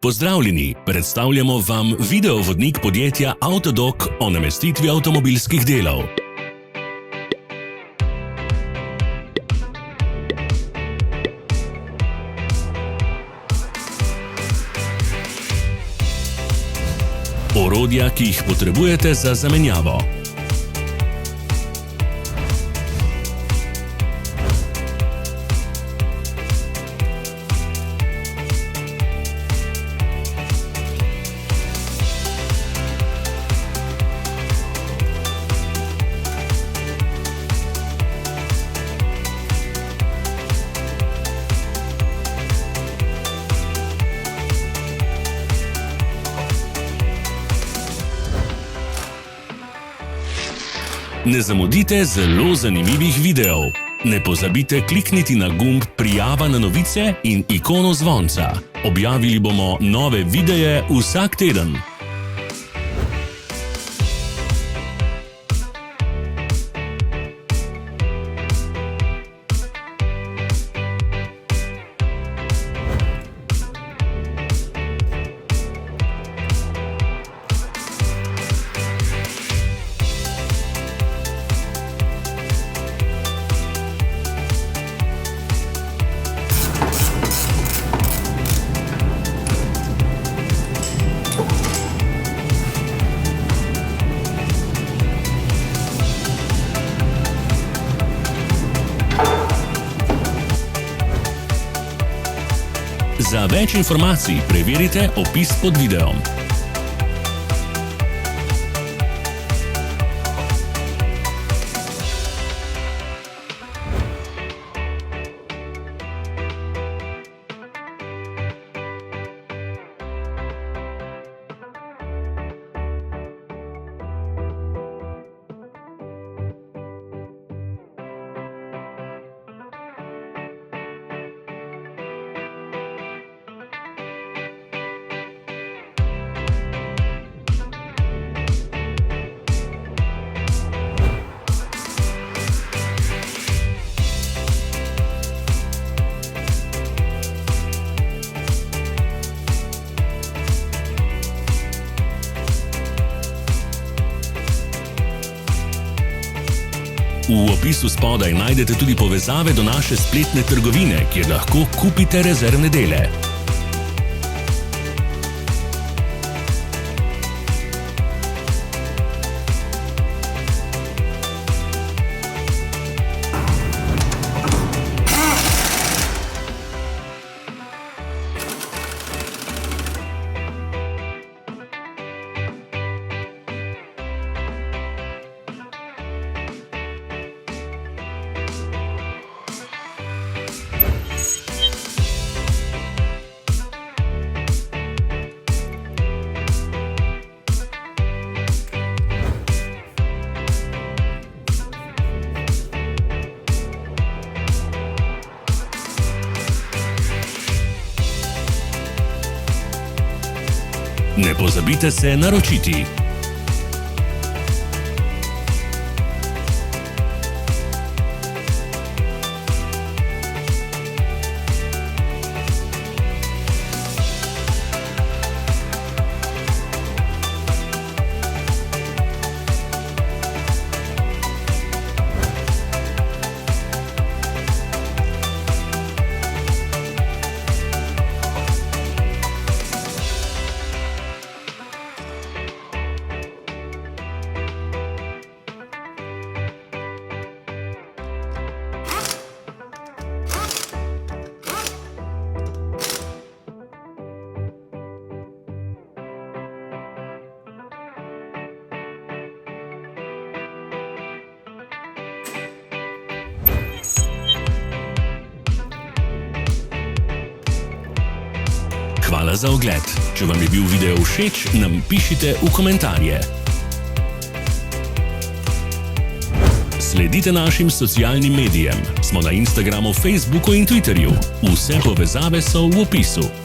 Pozdravljeni, predstavljamo vam videovodnik podjetja Autodoc o namestitvi avtomobilskih delov. Orodja, ki jih potrebujete za zamenjavo. Ne zamudite zelo zanimivih videov. Ne pozabite klikniti na gumb Prijava na novice in ikono zvonca. Objavili bomo nove videe vsak teden. Za več informacij preverite opis pod videom. V opisu spodaj najdete tudi povezave do naše spletne trgovine, kjer lahko kupite rezervne dele. Ne pozabite se naročiti. Hvala za ogled. Če vam je bil video všeč, nam pišite v komentarje. Sledite našim socialnim medijem. Smo na Instagramu, Facebooku in Twitterju. Vse povezave so v opisu.